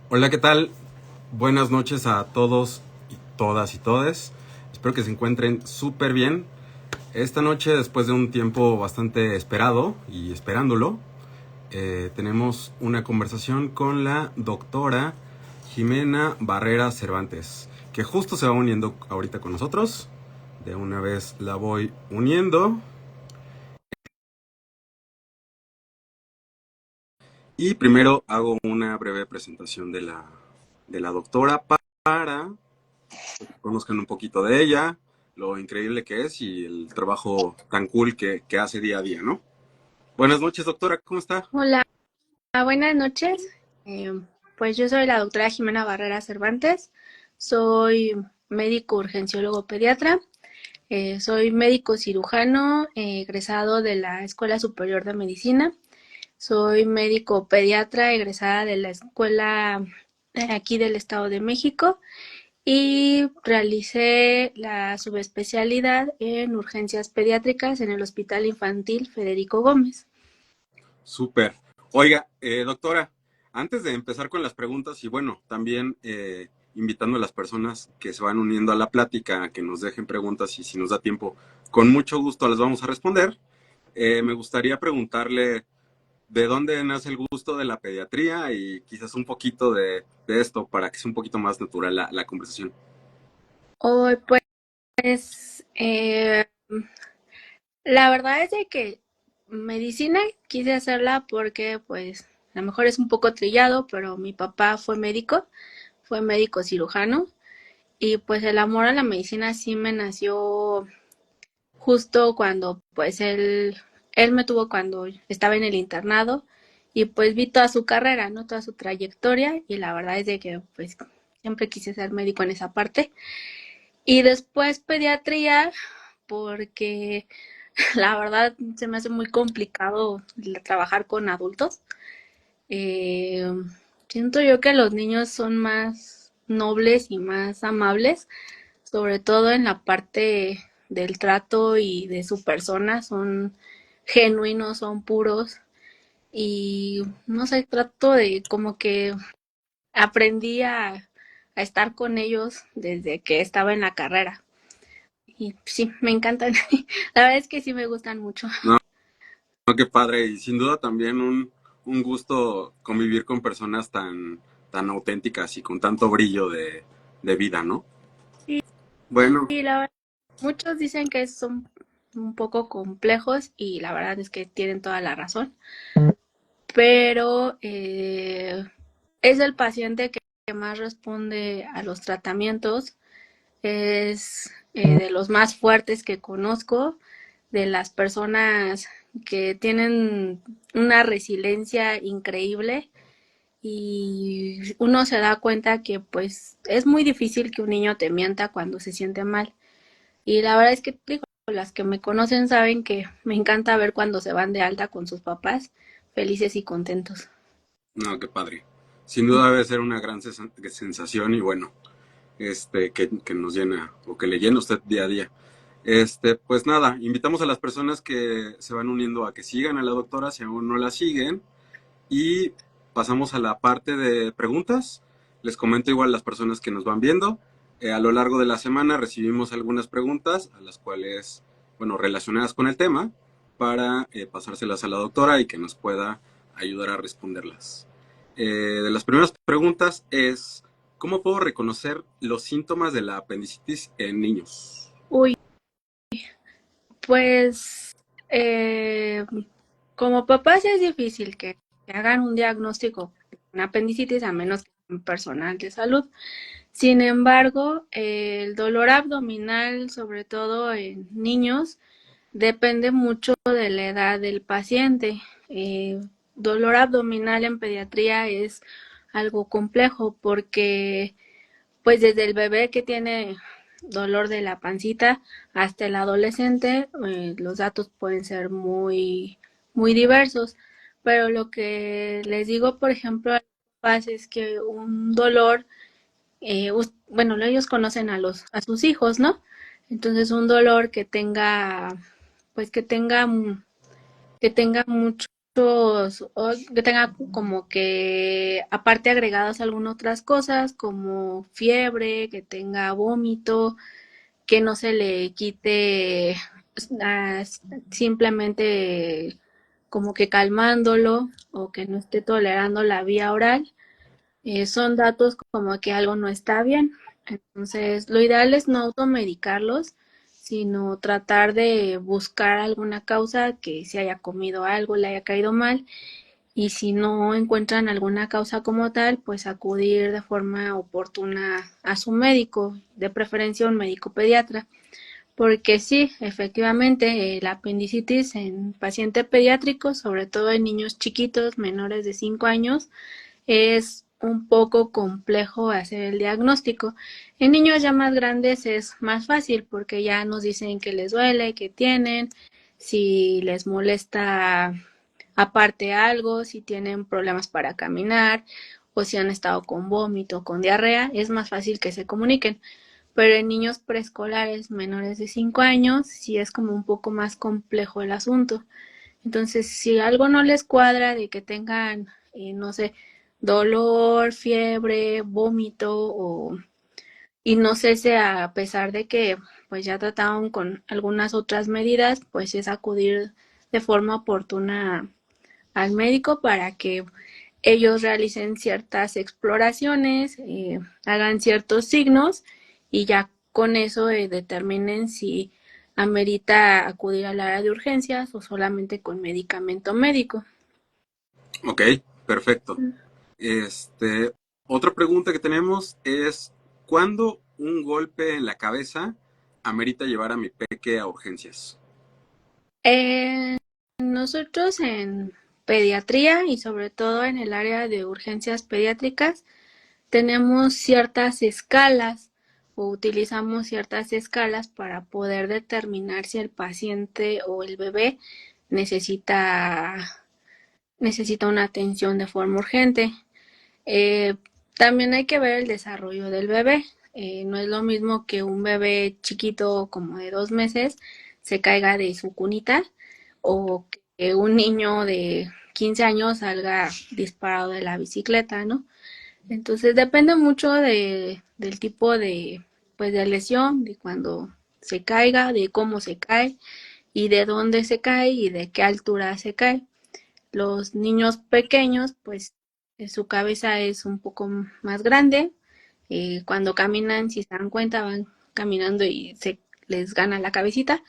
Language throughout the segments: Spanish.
Hola, ¿qué tal? Buenas noches a todos y todas y todes. Espero que se encuentren súper bien. Esta noche, después de un tiempo bastante esperado y esperándolo, tenemos una conversación con la doctora Jimena Barrera Cervantes, que justo se va uniendo ahorita con nosotros. De una vez la voy uniendo. Y primero hago una breve presentación de la doctora para que conozcan un poquito de ella, lo increíble que es y el trabajo tan cool que hace día a día, ¿no? Buenas noches, doctora, ¿cómo está? Hola, buenas noches. Eh, pues yo soy la doctora Jimena Barrera Cervantes, soy médico urgenciólogo pediatra, soy médico cirujano egresado de la Escuela Superior de Medicina, soy médico pediatra egresada de la escuela aquí del Estado de México y realicé la subespecialidad en urgencias pediátricas en el Hospital Infantil Federico Gómez. Súper. Oiga, doctora, antes de empezar con las preguntas y bueno, también invitando a las personas que se van uniendo a la plática a que nos dejen preguntas y si nos da tiempo, con mucho gusto las vamos a responder. Me gustaría preguntarle de dónde nace el gusto de la pediatría y quizás un poquito de esto para que sea un poquito más natural la conversación. Hoy pues la verdad es de que medicina quise hacerla porque pues a lo mejor es un poco trillado, pero mi papá fue médico cirujano y pues el amor a la medicina sí me nació justo cuando pues él me tuvo cuando estaba en el internado y pues vi toda su carrera, ¿no? Toda su trayectoria y la verdad es de que pues siempre quise ser médico en esa parte. Y después pediatría porque la verdad se me hace muy complicado trabajar con adultos. Eh, Siento yo que los niños son más nobles y más amables, sobre todo en la parte del trato y de su persona, son genuinos, son puros y no sé, trato de como que aprendí a estar con ellos desde que estaba en la carrera. Y sí, me encantan. La verdad es que sí me gustan mucho. No, no, qué padre. Y sin duda también un gusto convivir con personas tan auténticas y con tanto brillo de vida, ¿no? Sí, Bueno, la verdad, muchos dicen que son un poco complejos y la verdad es que tienen toda la razón, pero es el paciente que más responde a los tratamientos, es de los más fuertes que conozco, de las personas que tienen una resiliencia increíble y uno se da cuenta que pues es muy difícil que un niño te mienta cuando se siente mal. Y la verdad es que digo, las que me conocen saben que me encanta ver cuando se van de alta con sus papás, felices y contentos. no, qué padre. Sin duda debe ser una gran sensación y bueno, que nos llena o que le llena a usted día a día. Pues nada, invitamos a las personas que se van uniendo a que sigan a la doctora si aún no la siguen. Y pasamos a la parte de preguntas. Les comento igual a las personas que nos van viendo. A lo largo de la semana recibimos algunas preguntas a las cuales, bueno, relacionadas con el tema, para pasárselas a la doctora y que nos pueda ayudar a responderlas. De las primeras preguntas es, ¿cómo puedo reconocer los síntomas de la apendicitis en niños? Uy, pues eh, como papás es difícil que hagan un diagnóstico de una apendicitis a menos que sean personal de salud. Sin embargo, el dolor abdominal, sobre todo en niños, depende mucho de la edad del paciente. Dolor abdominal en pediatría es algo complejo porque pues desde el bebé que tiene dolor de la pancita hasta el adolescente, los datos pueden ser muy diversos. Pero lo que les digo, por ejemplo, a los papás es que un dolor, bueno, ellos conocen a a sus hijos, ¿no? Entonces un dolor que tenga, pues que tenga mucho o que tenga como que aparte agregadas algunas otras cosas como fiebre, que tenga vómito, que no se le quite ah, simplemente como que calmándolo o que no esté tolerando la vía oral, son datos como que algo no está bien. Entonces, lo ideal es no automedicarlos, sino tratar de buscar alguna causa que se haya comido algo, le haya caído mal, y si no encuentran alguna causa como tal, pues acudir de forma oportuna a su médico, de preferencia un médico pediatra. Porque sí, efectivamente, la apendicitis en pacientes pediátricos, sobre todo en niños chiquitos menores de 5 años, es un poco complejo hacer el diagnóstico. En niños ya más grandes es más fácil porque ya nos dicen que les duele, que tienen, si les molesta aparte algo, si tienen problemas para caminar o si han estado con vómito, con diarrea, es más fácil que se comuniquen. Pero en niños preescolares menores de 5 años sí es como un poco más complejo el asunto. Entonces, si algo no les cuadra de que tengan, no sé, dolor, fiebre, vómito y no cese a pesar de que pues ya trataron con algunas otras medidas, pues es acudir de forma oportuna al médico para que ellos realicen ciertas exploraciones, hagan ciertos signos y ya con eso determinen si amerita acudir al área de urgencias o solamente con medicamento médico. Ok, perfecto. Este, otra pregunta que tenemos es, ¿cuándo un golpe en la cabeza amerita llevar a mi peque a urgencias? Nosotros en pediatría y sobre todo en el área de urgencias pediátricas tenemos ciertas escalas o utilizamos ciertas escalas para poder determinar si el paciente o el bebé necesita, necesita una atención de forma urgente. Eh, También hay que ver el desarrollo del bebé. No es lo mismo que un bebé chiquito como de 2 meses se caiga de su cunita o que un niño de 15 años salga disparado de la bicicleta, ¿no? Entonces depende mucho del tipo pues, de lesión, de cuando se caiga, de cómo se cae y de dónde se cae y de qué altura se cae. Los niños pequeños, pues su cabeza es un poco más grande. Cuando caminan, si se dan cuenta, van caminando y se les gana la cabecita.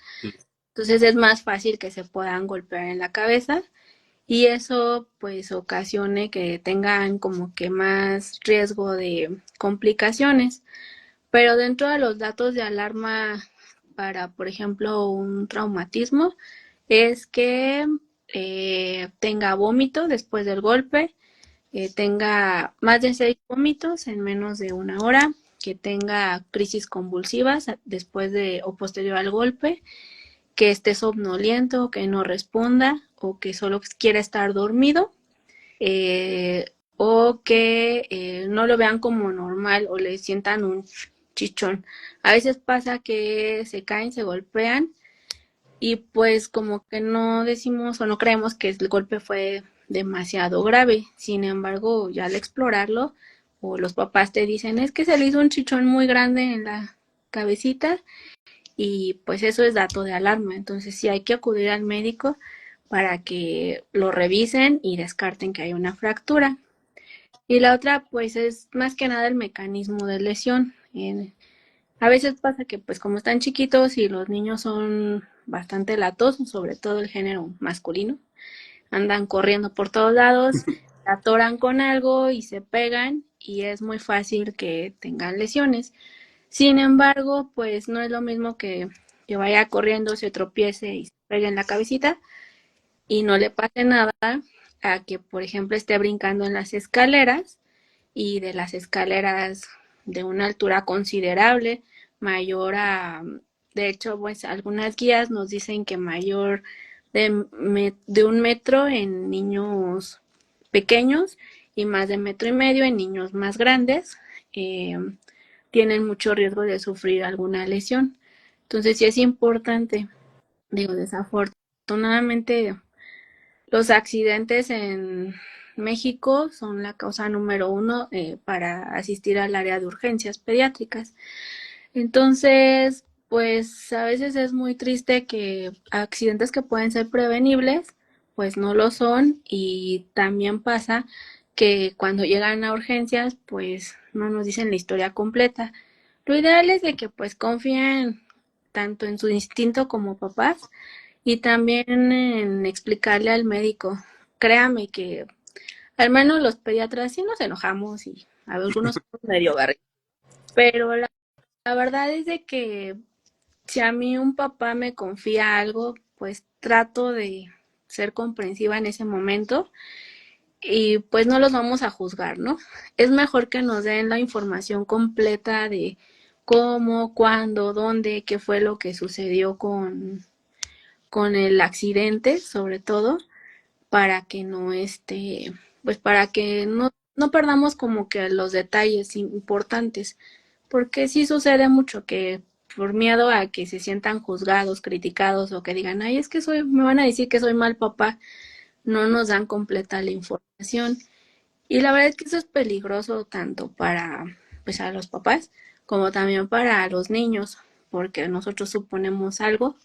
Entonces es más fácil que se puedan golpear en la cabeza y eso pues ocasione que tengan como que más riesgo de complicaciones. Pero dentro de los datos de alarma para, por ejemplo, un traumatismo, es que tenga vómito después del golpe, tenga más de 6 vómitos en menos de 1 hora, que tenga crisis convulsivas después de o posterior al golpe, que esté somnoliento, que no responda o que solo quiera estar dormido, o que no lo vean como normal o le sientan un chichón. A veces pasa que se caen, se golpean y pues como que no decimos o no creemos que el golpe fue demasiado grave. Sin embargo, ya al explorarlo, o los papás te dicen, es que se le hizo un chichón muy grande en la cabecita y pues eso es dato de alarma. Entonces sí hay que acudir al médico para que lo revisen y descarten que hay una fractura. Y la otra pues es más que nada el mecanismo de lesión. A veces pasa que pues como están chiquitos y los niños son bastante latosos, sobre todo el género masculino, andan corriendo por todos lados, se atoran con algo y se pegan y es muy fácil que tengan lesiones. Sin embargo, pues no es lo mismo que vaya corriendo, se tropiece y se pegue en la cabecita y no le pase nada a que, por ejemplo, esté brincando en las escaleras y de las escaleras de una altura considerable, mayor a, de hecho, pues algunas guías nos dicen que mayor de 1 metro en niños pequeños y más de 1,5 metros en niños más grandes. Eh, Tienen mucho riesgo de sufrir alguna lesión. Entonces sí es importante, digo, desafortunadamente Los accidentes en México son la causa número uno para asistir al área de urgencias pediátricas. Entonces, pues a veces es muy triste que accidentes que pueden ser prevenibles, pues no lo son, y también pasa que cuando llegan a urgencias, pues no nos dicen la historia completa. Lo ideal es de que pues confíen tanto en su instinto como papás y también en explicarle al médico. Créame que al menos los pediatras sí nos enojamos y algunos somos medio berrinchudos, pero la verdad es de que si a mí un papá me confía algo, pues trato de ser comprensiva en ese momento y pues no los vamos a juzgar, ¿no? Es mejor que nos den la información completa de cómo, cuándo, dónde, qué fue lo que sucedió con el accidente, sobre todo, para que no pues para que no perdamos como que los detalles importantes, porque sí sucede mucho que por miedo a que se sientan juzgados, criticados o que digan, ay, es que me van a decir que soy mal papá, no nos dan completa la información. Y la verdad es que eso es peligroso tanto para pues a los papás como también para los niños, porque nosotros suponemos algo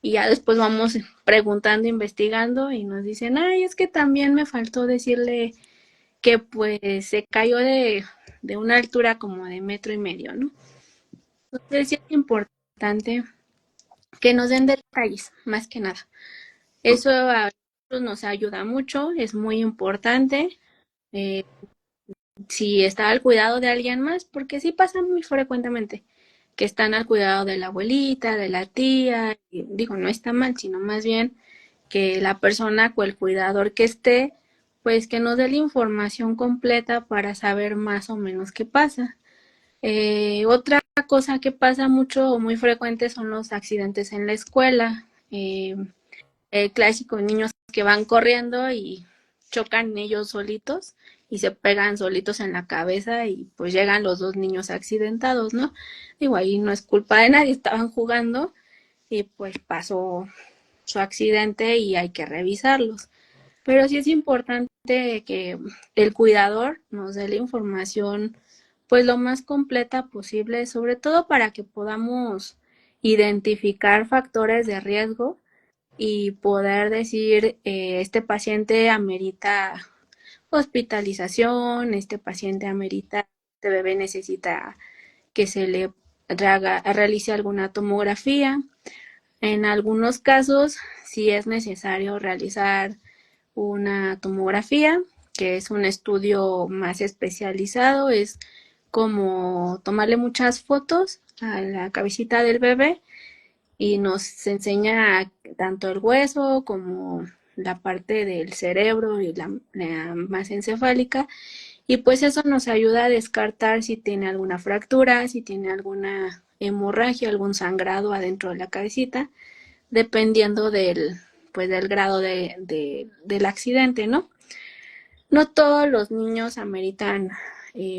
y ya después vamos preguntando, investigando y nos dicen, ay, es que también me faltó decirle que pues se cayó de una altura como de 1.5 metros, ¿no? Entonces sí es importante que nos den detalles, más que nada. Eso a nosotros nos ayuda mucho, es muy importante. eh, si está al cuidado de alguien más, porque sí pasa muy frecuentemente que están al cuidado de la abuelita, de la tía, y digo, no está mal, sino más bien que la persona o el cuidador que esté, pues que nos dé la información completa para saber más o menos qué pasa. Otra cosa que pasa mucho o muy frecuente son los accidentes en la escuela. El clásico, niños que van corriendo y chocan ellos solitos y se pegan solitos en la cabeza y pues llegan los dos niños accidentados, ¿no? Digo, ahí no es culpa de nadie, estaban jugando y pues pasó su accidente y hay que revisarlos. Pero sí es importante que el cuidador nos dé la información pues lo más completa posible, sobre todo para que podamos identificar factores de riesgo y poder decir, este paciente amerita hospitalización, este paciente amerita, este bebé necesita que se le realice alguna tomografía. En algunos casos, sí es necesario realizar una tomografía, que es un estudio más especializado, es como tomarle muchas fotos a la cabecita del bebé y nos enseña tanto el hueso como la parte del cerebro y la masa encefálica y pues eso nos ayuda a descartar si tiene alguna fractura, si tiene alguna hemorragia, algún sangrado adentro de la cabecita, dependiendo pues del grado del accidente, ¿no? No todos los niños ameritan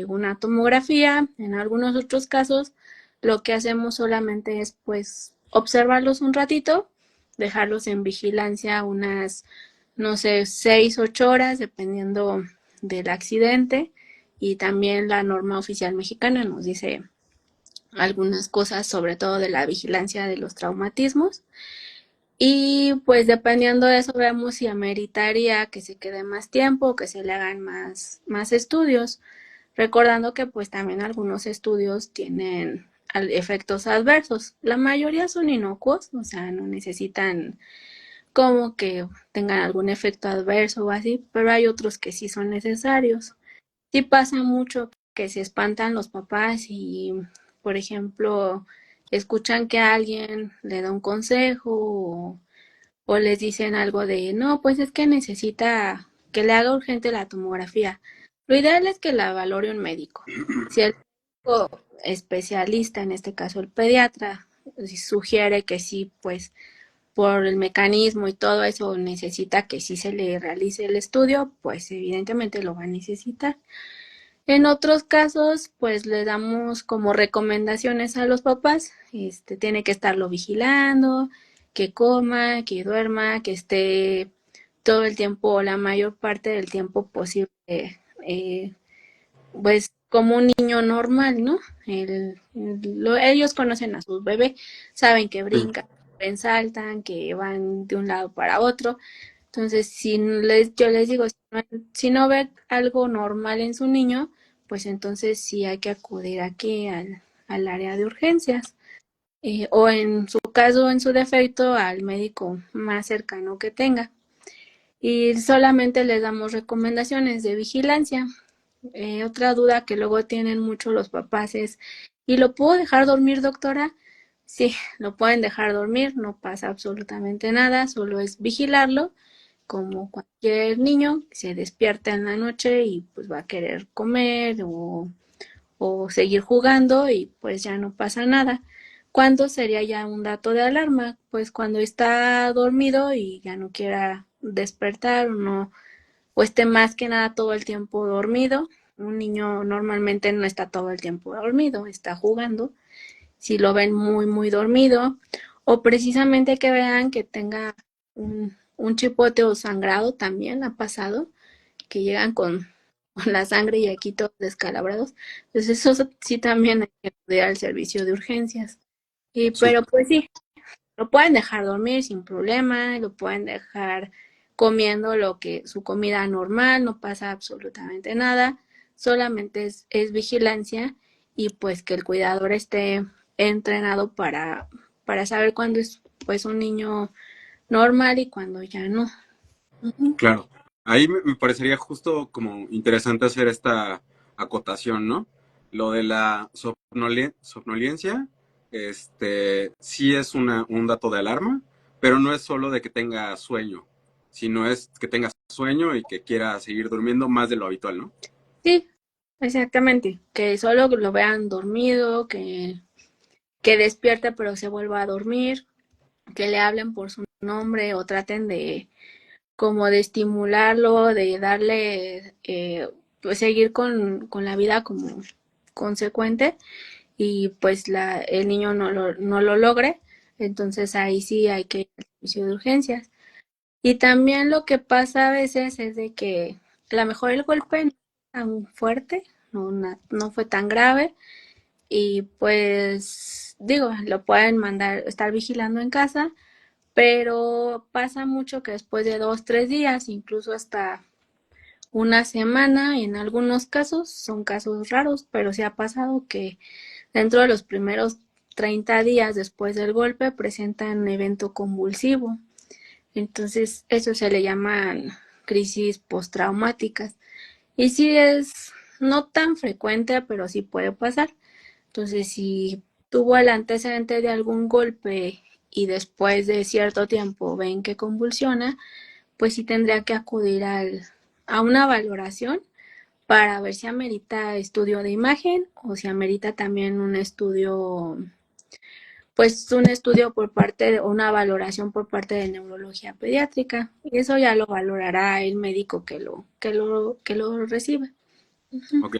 una tomografía, en algunos otros casos lo que hacemos solamente es pues observarlos un ratito, dejarlos en vigilancia unas, no sé, 6, 8 horas, dependiendo del accidente, y también la norma oficial mexicana nos dice algunas cosas, sobre todo de la vigilancia de los traumatismos. Y pues dependiendo de eso vemos si ameritaría que se quede más tiempo, que se le hagan más estudios, recordando que pues también algunos estudios tienen efectos adversos. La mayoría son inocuos, o sea, no necesitan como que tengan algún efecto adverso o así, pero hay otros que sí son necesarios. Sí pasa mucho que se espantan los papás y, por ejemplo, escuchan que alguien le da un consejo o les dicen algo de, no, pues es que necesita que le haga urgente la tomografía. Lo ideal es que la valore un médico. Si el médico especialista, en este caso el pediatra, si sugiere que sí, pues por el mecanismo y todo eso necesita que sí se le realice el estudio, pues evidentemente lo va a necesitar. En otros casos, pues le damos como recomendaciones a los papás, tiene que estarlo vigilando, que coma, que duerma, que esté todo el tiempo o la mayor parte del tiempo posible, eh, pues como un niño normal, ¿no? Ellos conocen a sus bebés, saben que Sí, brincan, que saltan, que van de un lado para otro. Entonces, yo les digo, si no ve algo normal en su niño, pues entonces sí hay que acudir aquí al área de urgencias. O en su caso, en su defecto, al médico más cercano que tenga. Y solamente les damos recomendaciones de vigilancia. Otra duda que luego tienen mucho los papás es, ¿y lo puedo dejar dormir, doctora? Sí, lo pueden dejar dormir, no pasa absolutamente nada, solo es vigilarlo, como cualquier niño se despierta en la noche y pues va a querer comer o seguir jugando y pues ya no pasa nada. ¿Cuándo sería ya un dato de alarma? Pues cuando está dormido y ya no quiera despertar o no, o esté más que nada todo el tiempo dormido. Un niño normalmente no está todo el tiempo dormido, está jugando. Si lo ven muy dormido, o precisamente que vean que tenga un chipote o sangrado, también ha pasado, que llegan con la sangre y aquí todos descalabrados. Entonces eso sí también hay que acudir al servicio de urgencias. Pero súper, pues sí, lo pueden dejar dormir sin problema, lo pueden dejar comiendo su comida normal, no pasa absolutamente nada, solamente es vigilancia y pues que el cuidador esté entrenado para saber cuándo es pues un niño normal y cuándo ya no. Ujú. claro. Ahí me parecería justo como interesante hacer esta acotación, ¿no? Lo de la somnolencia, sí es un dato de alarma, pero no es solo de que tenga sueño, sino es que tenga sueño y que quiera seguir durmiendo más de lo habitual, ¿no? Sí, exactamente, que solo lo vean dormido, que despierte pero se vuelva a dormir, que le hablen por su nombre o traten de como de estimularlo, de darle, pues seguir con la vida como consecuente y pues el niño no lo logre, entonces ahí sí hay que ir al servicio de urgencias. Y también lo que pasa a veces es de que a lo mejor el golpe no es tan fuerte, no fue tan grave y pues digo, lo pueden mandar, estar vigilando en casa, pero pasa mucho que después de 2, 3 días, incluso hasta una semana, en algunos casos, son casos raros, pero sí ha pasado que dentro de los primeros 30 días después del golpe presentan un evento convulsivo. Entonces, eso se le llaman crisis postraumáticas. Y sí es no tan frecuente, pero sí puede pasar. Entonces, si tuvo el antecedente de algún golpe y después de cierto tiempo ven que convulsiona, pues sí tendría que acudir a una valoración para ver si amerita estudio de imagen o si amerita también un estudio, pues un estudio por parte de una valoración por parte de neurología pediátrica. Y eso ya lo valorará el médico que lo reciba. Ujú. Ok,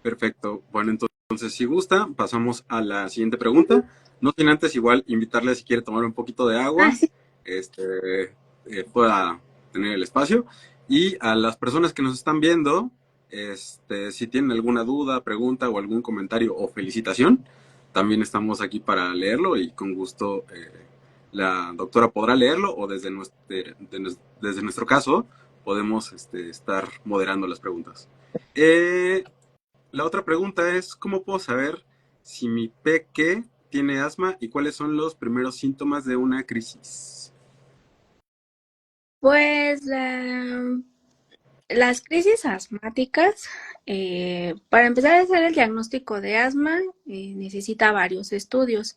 perfecto. Bueno, entonces, si gusta, pasamos a la siguiente pregunta. No sin antes, igual, invitarle si quiere tomar un poquito de Ah, agua, sí. pueda tener el espacio. Y a las personas que nos están viendo, si tienen alguna duda, pregunta o algún comentario o felicitación, también estamos aquí para leerlo y con gusto la doctora podrá leerlo o desde nuestro caso podemos estar moderando las preguntas. La otra pregunta es, ¿cómo puedo saber si mi peque tiene asma y cuáles son los primeros síntomas de una crisis? Pues las crisis asmáticas, para empezar a hacer el diagnóstico de asma, necesita varios estudios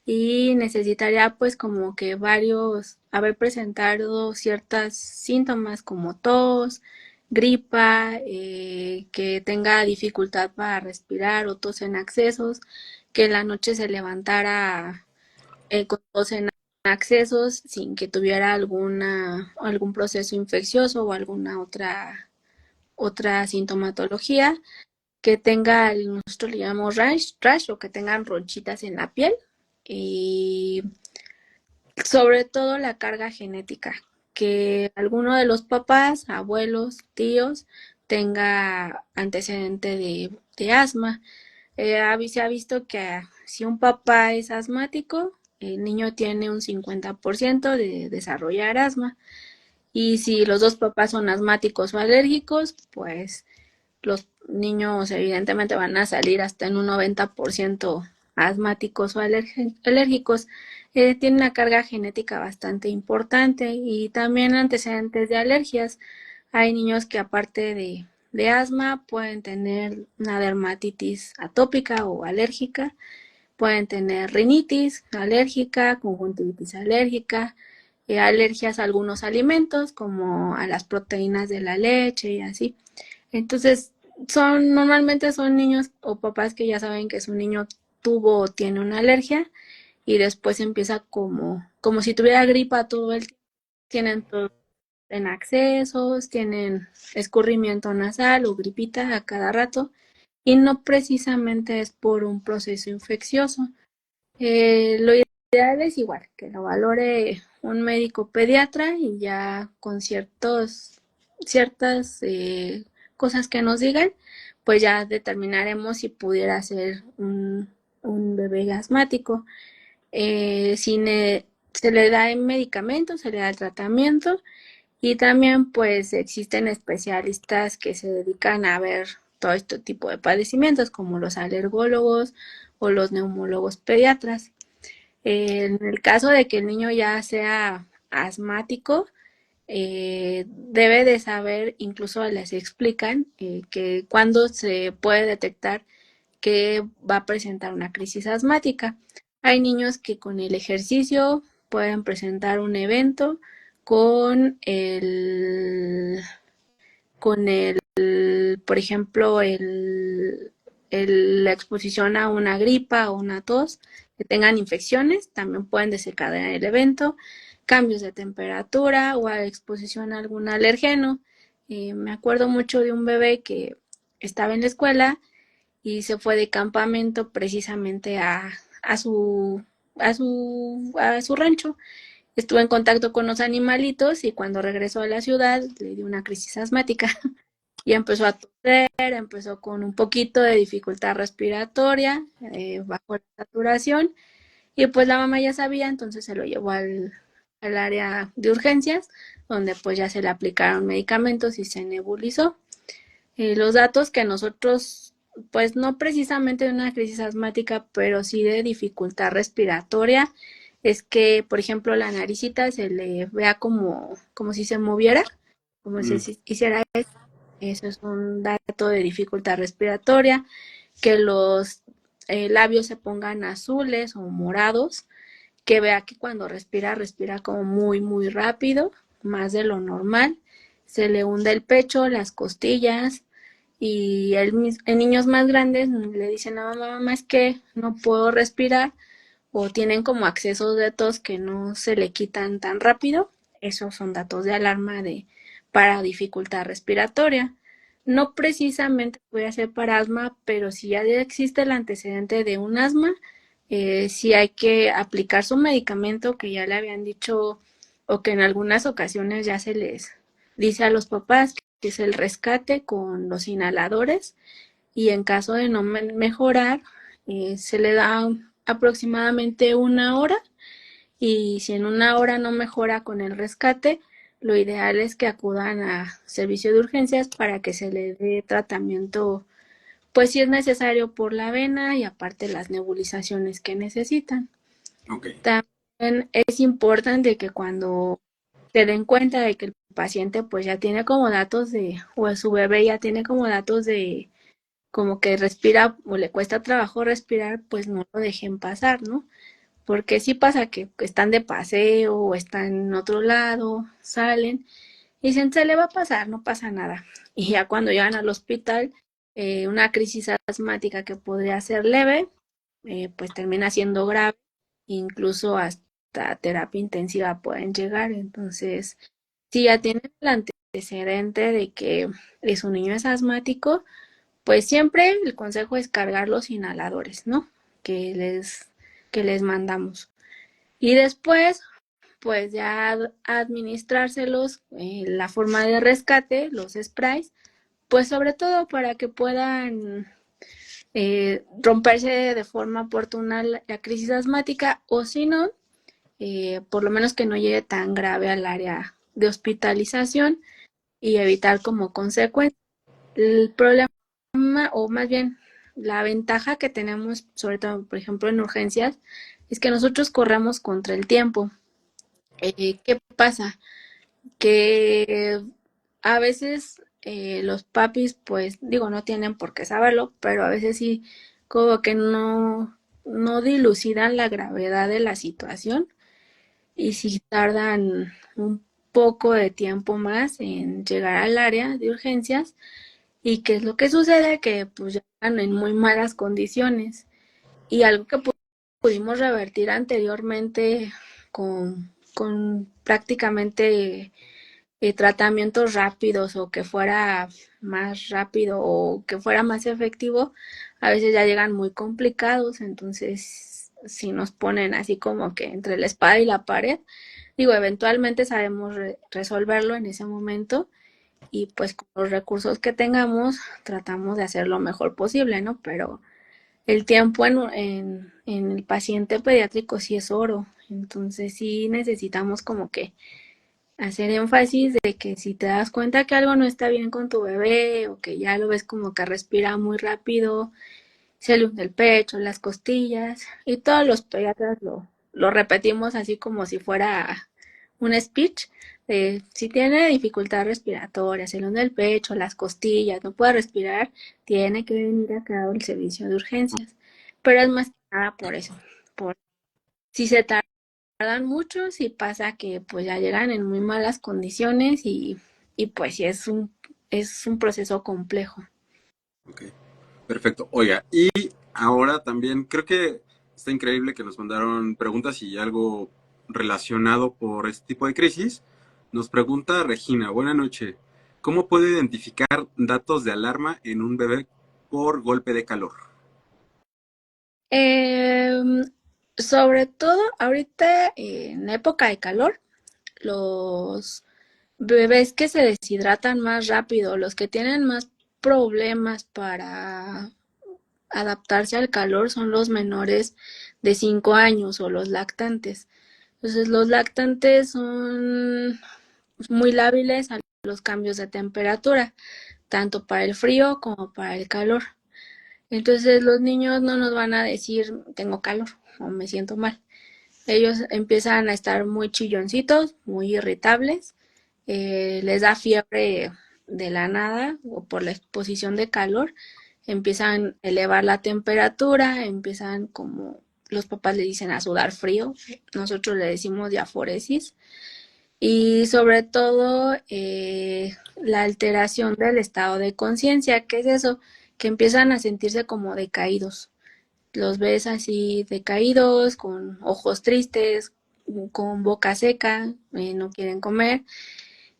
y necesitaría pues como que haber presentado ciertos síntomas como tos, gripa, que tenga dificultad para respirar o tos en accesos, que en la noche se levantara con tos en accesos sin que tuviera algún proceso infeccioso o alguna otra sintomatología, que tenga, nosotros le llamamos rash o que tengan ronchitas en la piel y sobre todo la carga genética. que alguno de los papás, abuelos, tíos, tenga antecedente de asma. Se ha visto que si un papá es asmático, el niño tiene un 50% de desarrollar asma. Y si los dos papás son asmáticos o alérgicos, pues los niños evidentemente van a salir hasta en un 90% asmáticos o alérgicos. Tiene una carga genética bastante importante y también antecedentes de alergias. Hay niños que aparte de asma pueden tener una dermatitis atópica o alérgica, pueden tener rinitis alérgica, conjuntivitis alérgica, alergias a algunos alimentos como a las proteínas de la leche y así. Entonces, normalmente son niños o papás que ya saben que su niño tuvo o tiene una alergia y después empieza como si tuviera gripa todo el tiempo. Tienen todo en accesos, tienen escurrimiento nasal o gripita a cada rato y no precisamente es por un proceso infeccioso. Lo ideal es igual, que lo valore un médico pediatra y ya con ciertas cosas que nos digan, pues ya determinaremos si pudiera ser un bebé asmático. Se le da en medicamentos, se le da el tratamiento y también pues existen especialistas que se dedican a ver todo este tipo de padecimientos como los alergólogos o los neumólogos pediatras. En el caso de que el niño ya sea asmático, debe de saber, incluso les explican que cuando se puede detectar que va a presentar una crisis asmática. Hay niños que con el ejercicio pueden presentar un evento con por ejemplo, la exposición a una gripa o una tos, que tengan infecciones, también pueden desencadenar el evento, cambios de temperatura o a exposición a algún alergeno. Me acuerdo mucho de un bebé que estaba en la escuela y se fue de campamento precisamente a su rancho. Estuvo en contacto con los animalitos y cuando regresó a la ciudad le dio una crisis asmática y empezó a toser, empezó con un poquito de dificultad respiratoria, bajo la saturación, y pues la mamá ya sabía, entonces se lo llevó al área de urgencias, donde pues ya se le aplicaron medicamentos y se nebulizó. Los datos que nosotros, pues no precisamente de una crisis asmática, pero sí de dificultad respiratoria, es que, por ejemplo, la naricita se le vea como si se moviera, como si Mm. se hiciera. Eso es un dato de dificultad respiratoria, que los labios se pongan azules o morados, que vea que cuando respira, respira como muy, muy rápido, más de lo normal, se le hunde el pecho, las costillas, y en niños más grandes le dicen a mamá, mamá, es que no puedo respirar, o tienen como accesos de tos que no se le quitan tan rápido. Esos son datos de alarma para dificultad respiratoria. No precisamente puede ser para asma, pero si ya existe el antecedente de un asma, sí hay que aplicar su medicamento que ya le habían dicho o que en algunas ocasiones ya se les dice a los papás, que es el rescate con los inhaladores, y en caso de no mejorar, se le da aproximadamente una hora, y si en una hora no mejora con el rescate, lo ideal es que acudan a servicio de urgencias para que se le dé tratamiento, pues si es necesario por la vena y aparte las nebulizaciones que necesitan. Ok. También es importante que cuando se den cuenta de que el paciente pues ya tiene como datos o su bebé ya tiene como datos de como que respira o le cuesta trabajo respirar, pues no lo dejen pasar, ¿no? Porque sí pasa que están de paseo o están en otro lado, salen y dicen, se le va a pasar, no pasa nada. Y ya cuando llegan al hospital, una crisis asmática que podría ser leve, pues termina siendo grave, incluso hasta terapia intensiva pueden llegar. Entonces, si ya tienen el antecedente de que su niño es asmático, pues siempre el consejo es cargar los inhaladores, ¿no? Que les, que les mandamos. Y después, pues ya administrárselos, la forma de rescate, los sprays, pues sobre todo para que puedan romperse de forma oportuna la crisis asmática, o si no, por lo menos que no llegue tan grave al área de hospitalización y evitar como consecuencia. El problema, o más bien la ventaja que tenemos, sobre todo, por ejemplo, en urgencias, es que nosotros corremos contra el tiempo. ¿Qué pasa? Que a veces los papis, pues digo, no tienen por qué saberlo, pero a veces sí como que no dilucidan la gravedad de la situación y si tardan un poco de tiempo más en llegar al área de urgencias. ¿Y qué es lo que sucede? Que pues llegan en muy malas condiciones. Y algo que pudimos revertir anteriormente con prácticamente tratamientos rápidos o que fuera más rápido o que fuera más efectivo, a veces ya llegan muy complicados, entonces si nos ponen así como que entre la espada y la pared, digo, eventualmente sabemos resolverlo en ese momento y pues con los recursos que tengamos tratamos de hacer lo mejor posible, ¿no? Pero el tiempo en el paciente pediátrico sí es oro, entonces sí necesitamos como que hacer énfasis de que si te das cuenta que algo no está bien con tu bebé o que ya lo ves como que respira muy rápido, se le hunde el pecho, las costillas y todos los pediatras lo repetimos así como si fuera un speech de si tiene dificultad respiratoria, se le hunde el pecho, las costillas, no puede respirar, tiene que venir acá al servicio de urgencias. Pero es más que nada por eso, por si se tardan mucho, si pasa que pues ya llegan en muy malas condiciones y pues sí es un proceso complejo. Ok, perfecto. Oiga, y ahora también creo que está increíble que nos mandaron preguntas y algo relacionado por este tipo de crisis. Nos pregunta Regina, buena noche. ¿Cómo puedo identificar datos de alarma en un bebé por golpe de calor? Eh, Sobre todo ahorita en época de calor, los bebés que se deshidratan más rápido, los que tienen más problemas para adaptarse al calor son los menores de 5 años o los lactantes. Entonces los lactantes son muy lábiles a los cambios de temperatura, tanto para el frío como para el calor. Entonces los niños no nos van a decir tengo calor o me siento mal. Ellos empiezan a estar muy chilloncitos, muy irritables, les da fiebre de la nada o por la exposición de calor, empiezan a elevar la temperatura, empiezan como los papás le dicen a sudar frío, nosotros le decimos diaforesis, y sobre todo la alteración del estado de conciencia, ¿qué es eso? Que empiezan a sentirse como decaídos. Los ves así decaídos, con ojos tristes, con boca seca, no quieren comer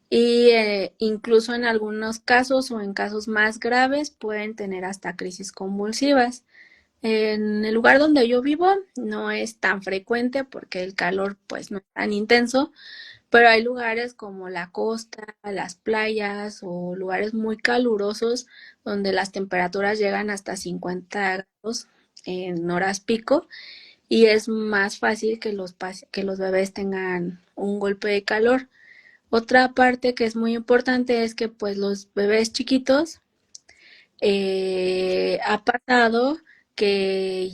y incluso en algunos casos o en casos más graves pueden tener hasta crisis convulsivas. En el lugar donde yo vivo no es tan frecuente porque el calor pues no es tan intenso, pero hay lugares como la costa, las playas o lugares muy calurosos donde las temperaturas llegan hasta 50 grados en horas pico y es más fácil que que los bebés tengan un golpe de calor. Otra parte que es muy importante es que pues los bebés chiquitos ha pasado que,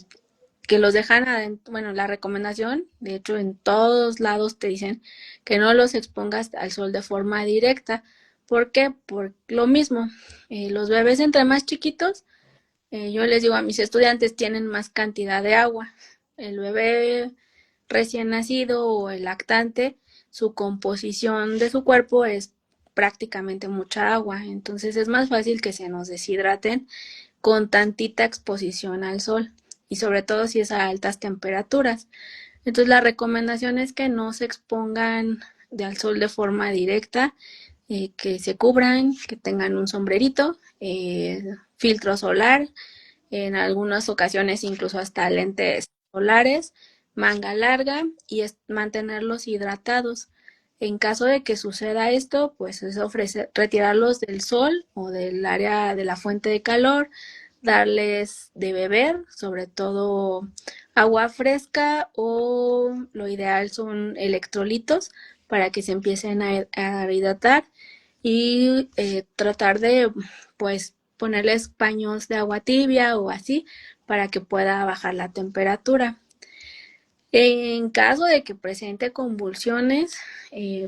que los dejan adentro, bueno, la recomendación, de hecho en todos lados te dicen que no los expongas al sol de forma directa. ¿Por qué? Por lo mismo, los bebés entre más chiquitos, yo les digo a mis estudiantes, tienen más cantidad de agua. El bebé recién nacido o el lactante, su composición de su cuerpo es prácticamente mucha agua, entonces es más fácil que se nos deshidraten con tantita exposición al sol y sobre todo si es a altas temperaturas. Entonces la recomendación es que no se expongan al sol de forma directa, que se cubran, que tengan un sombrerito, filtro solar, en algunas ocasiones incluso hasta lentes solares, manga larga y mantenerlos hidratados. En caso de que suceda esto, pues es ofrecer retirarlos del sol o del área de la fuente de calor, darles de beber, sobre todo agua fresca o lo ideal son electrolitos para que se empiecen a hidratar y tratar de pues ponerles paños de agua tibia o así para que pueda bajar la temperatura. En caso de que presente convulsiones,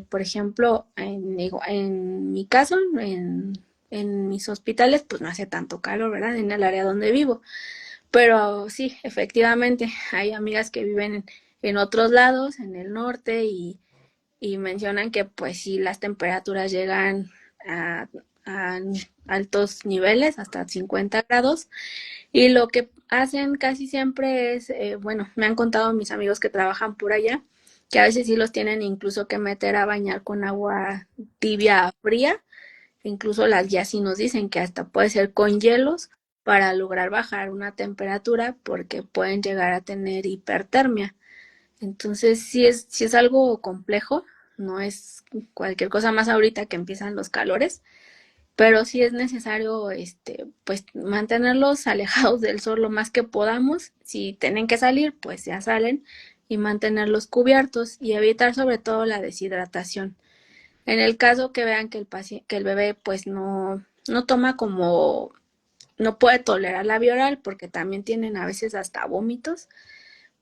por ejemplo, en mi caso, en mis hospitales, pues no hace tanto calor, ¿verdad? En el área donde vivo. Pero sí, efectivamente, hay amigas que viven en otros lados, en el norte, y mencionan que pues sí, las temperaturas llegan a, a altos niveles, hasta 50 grados, y lo que hacen casi siempre es, bueno, me han contado mis amigos que trabajan por allá, que a veces sí los tienen incluso que meter a bañar con agua tibia fría, incluso las guías sí nos dicen que hasta puede ser con hielos para lograr bajar una temperatura porque pueden llegar a tener hipertermia. Entonces sí es algo complejo, no es cualquier cosa más ahorita que empiezan los calores, pero sí es necesario pues mantenerlos alejados del sol lo más que podamos. Si tienen que salir, pues ya salen y mantenerlos cubiertos y evitar sobre todo la deshidratación. En el caso que vean que que el bebé pues no toma como no puede tolerar la vía oral porque también tienen a veces hasta vómitos,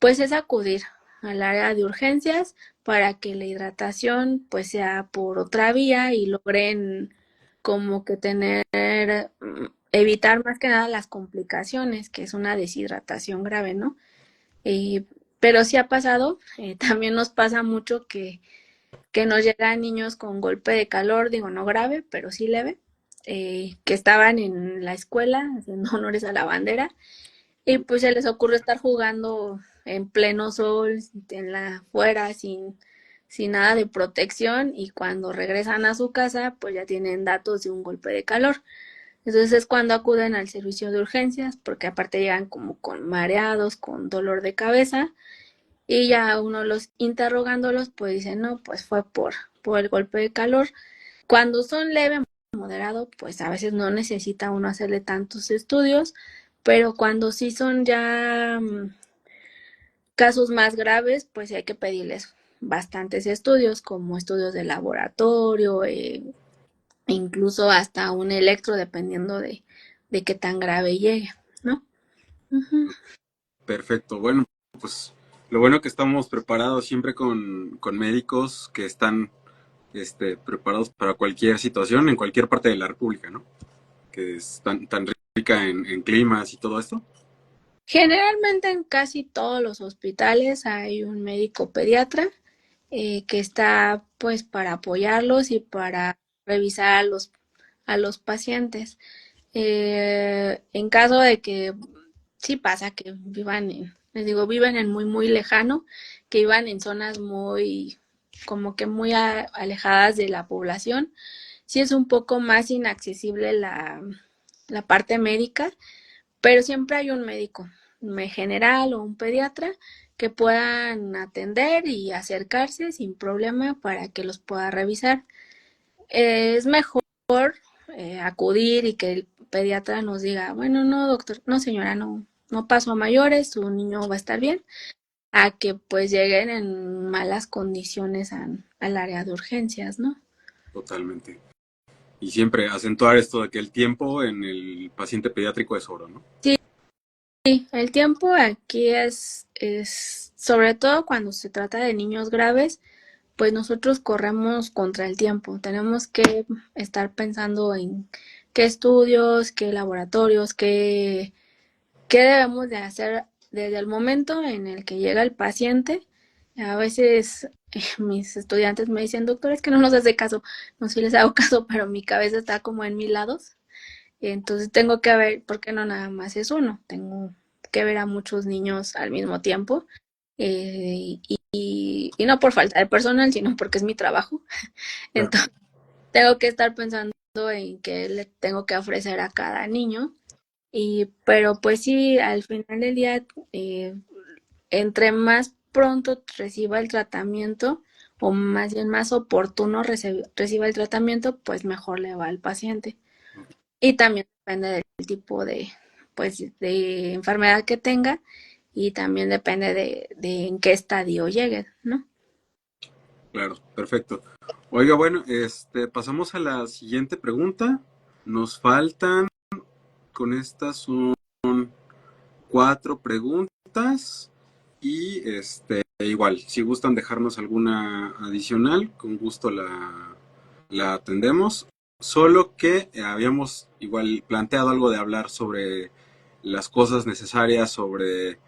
pues es acudir al área de urgencias para que la hidratación pues sea por otra vía y logren como que evitar más que nada las complicaciones, que es una deshidratación grave, ¿no? Eh, pero sí ha pasado, también nos pasa mucho que nos llegan niños con golpe de calor, digo no grave, pero sí leve, que estaban en la escuela haciendo honores a la bandera y pues se les ocurre estar jugando en pleno sol, en la fuera, sin nada de protección, y cuando regresan a su casa, pues ya tienen datos de un golpe de calor. Entonces es cuando acuden al servicio de urgencias, porque aparte llegan como con mareados, con dolor de cabeza, y ya uno los interrogándolos, pues dicen, no, pues fue por el golpe de calor. Cuando son leve, moderado, pues a veces no necesita uno hacerle tantos estudios, pero cuando sí son ya casos más graves, pues sí hay que pedirles bastantes estudios, como estudios de laboratorio, incluso hasta un electro, dependiendo de qué tan grave llegue, ¿no? Ujú. Perfecto. Bueno, pues lo bueno que estamos preparados siempre con médicos que están preparados para cualquier situación en cualquier parte de la República, ¿no? Que es tan rica en climas y todo esto. Generalmente en casi todos los hospitales hay un médico pediatra que está pues para apoyarlos y para revisar a los pacientes. En caso de que sí pasa que les digo, viven en muy lejano, que vivan en zonas muy, como que muy alejadas de la población, sí es un poco más inaccesible la parte médica, pero siempre hay un médico general o un pediatra que puedan atender y acercarse sin problema para que los pueda revisar. Es mejor acudir y que el pediatra nos diga, bueno, no, doctor, no, señora, no pasó a mayores, su niño va a estar bien, a que pues lleguen en malas condiciones al área de urgencias, ¿no? Totalmente. Y siempre acentuar esto de que el tiempo en el paciente pediátrico es oro, ¿no? Sí, el tiempo aquí es sobre todo cuando se trata de niños graves, pues nosotros corremos contra el tiempo. Tenemos que estar pensando en qué estudios, qué laboratorios, qué debemos de hacer desde el momento en el que llega el paciente. A veces mis estudiantes me dicen, doctor, es que no nos hace caso. No sé si les hago caso, pero mi cabeza está como en mil lados. Entonces tengo que ver, ¿por qué no nada más es uno? Tengo que ver a muchos niños al mismo tiempo. Y no por falta de personal, sino porque es mi trabajo. Claro. Entonces tengo que estar pensando en qué le tengo que ofrecer a cada niño. Pero pues sí, al final del día, entre más pronto reciba el tratamiento, o más bien más oportuno reciba el tratamiento, pues mejor le va al paciente. Y también depende del tipo pues, de enfermedad que tenga, y también depende de en qué estadio llegue, ¿no? Claro, perfecto. Oiga, bueno, pasamos a la siguiente pregunta. Nos faltan, con estas son cuatro preguntas y igual, si gustan dejarnos alguna adicional, con gusto la atendemos. Solo que habíamos igual planteado algo de hablar sobre las cosas necesarias, sobre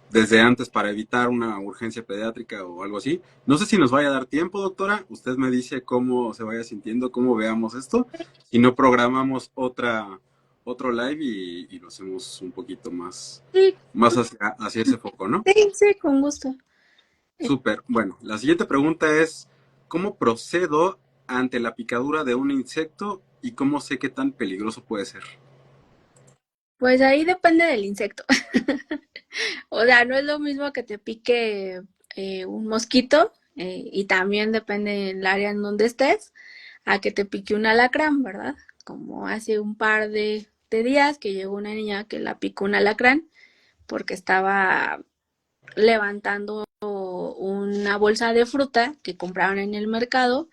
desde antes para evitar una urgencia pediátrica o algo así. No sé si nos vaya a dar tiempo, doctora. Usted me dice cómo se vaya sintiendo, cómo veamos esto. Si no programamos otro live y lo hacemos un poquito Sí, más hacia ese foco, ¿no? sí, sí, con gusto. Súper. Bueno, la siguiente pregunta es, ¿cómo procedo ante la picadura de un insecto y cómo sé qué tan peligroso puede ser? Pues ahí depende del insecto. O sea, no es lo mismo que te pique un mosquito, y también depende del área en donde estés, a que te pique un alacrán, ¿verdad? Como hace un par de días que llegó una niña que la picó un alacrán porque estaba levantando una bolsa de fruta que compraron en el mercado,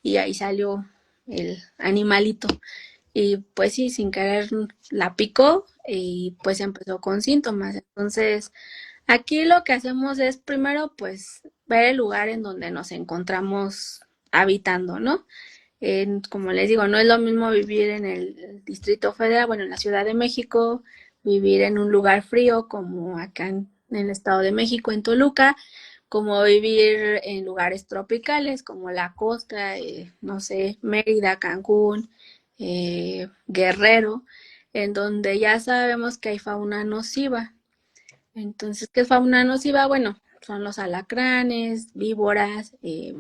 y ahí salió el animalito. Y pues sí, sin querer la picó y pues empezó con síntomas. Entonces, aquí lo que hacemos es primero pues ver el lugar en donde nos encontramos habitando, ¿no? Como les digo, no es lo mismo vivir en el Distrito Federal, bueno, en la Ciudad de México, vivir en un lugar frío como acá en el Estado de México, en Toluca, como vivir en lugares tropicales como la costa, no sé, Mérida, Cancún, Guerrero, en donde ya sabemos que hay fauna nociva. Entonces, ¿qué es fauna nociva? Bueno, son los alacranes, víboras, y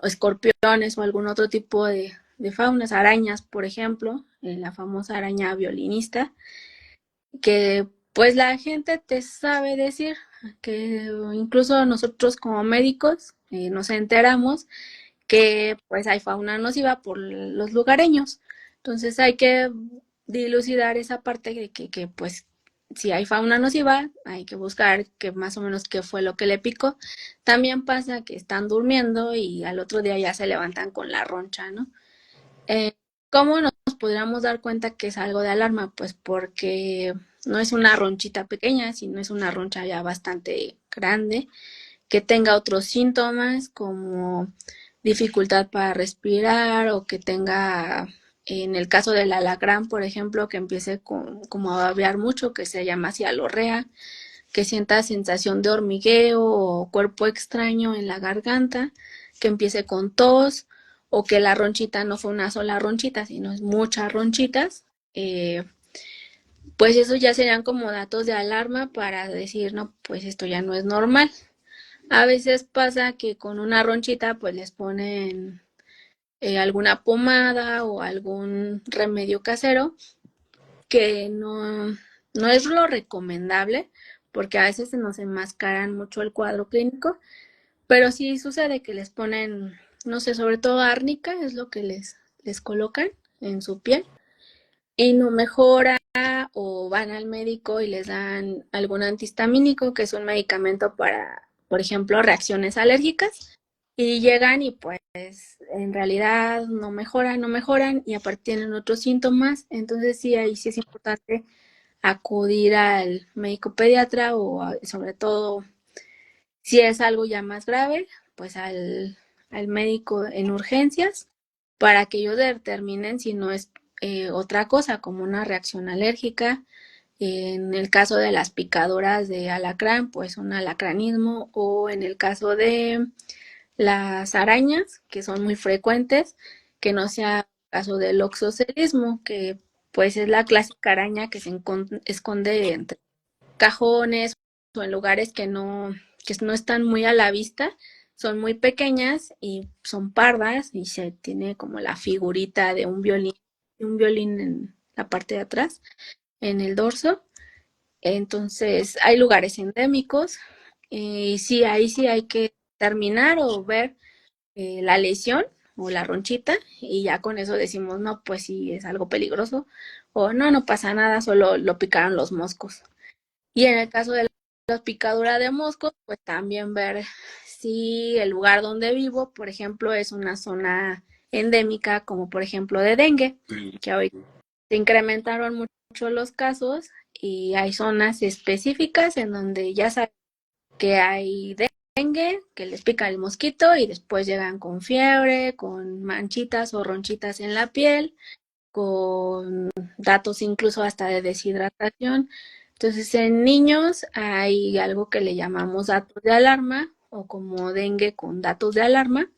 escorpiones o algún otro tipo de faunas, arañas, por ejemplo, la famosa araña violinista, que pues la gente te sabe decir, que incluso nosotros como médicos nos enteramos que pues hay fauna nociva por los lugareños. Entonces hay que dilucidar esa parte de que pues si hay fauna nociva, hay que buscar que más o menos qué fue lo que le picó. También pasa que están durmiendo y al otro día ya se levantan con la roncha, ¿no? Eh, ¿Cómo nos podríamos dar cuenta que es algo de alarma? Pues porque no es una ronchita pequeña, sino es una roncha ya bastante grande, que tenga otros síntomas como dificultad para respirar, o que tenga, en el caso del alacrán, por ejemplo, que empiece como a babear mucho, que se llama cialorrea, que sienta sensación de hormigueo o cuerpo extraño en la garganta, que empiece con tos, o que la ronchita no fue una sola ronchita, sino es muchas ronchitas. Pues eso ya serían como datos de alarma para decir, no, pues esto ya no es normal. A veces pasa que con una ronchita pues les ponen alguna pomada o algún remedio casero, que no es lo recomendable, porque a veces se nos enmascaran mucho el cuadro clínico, pero sí sucede que les ponen, no sé, sobre todo árnica es lo que les colocan en su piel y no mejora, o van al médico y les dan algún antihistamínico, que es un medicamento para, por ejemplo, reacciones alérgicas, y llegan y pues en realidad no mejoran y aparte tienen otros síntomas. Entonces sí, ahí sí es importante acudir al médico pediatra, o sobre todo si es algo ya más grave, pues al médico en urgencias, para que ellos determinen si no es otra cosa como una reacción alérgica. En el caso de las picaduras de alacrán, pues un alacranismo, o en el caso de las arañas, que son muy frecuentes, que no sea caso del oxocelismo, que pues es la clásica araña que se esconde entre cajones o en lugares que no están muy a la vista, son muy pequeñas y son pardas, y se tiene como la figurita de un violín en la parte de atrás, en el dorso. Entonces, hay lugares endémicos y sí, ahí sí hay que terminar o ver la lesión o la ronchita y ya con eso decimos, no, pues sí es algo peligroso o no, no pasa nada, solo lo picaron los moscos. Y en el caso de la picadura de moscos, pues también ver si el lugar donde vivo, por ejemplo, es una zona endémica, como por ejemplo de dengue, Sí. que hoy se incrementaron mucho los casos y hay zonas específicas en donde ya saben que hay dengue, que les pica el mosquito y después llegan con fiebre, con manchitas o ronchitas en la piel, con datos incluso hasta de deshidratación. Entonces, en niños hay algo que le llamamos datos de alarma o como dengue con datos de alarma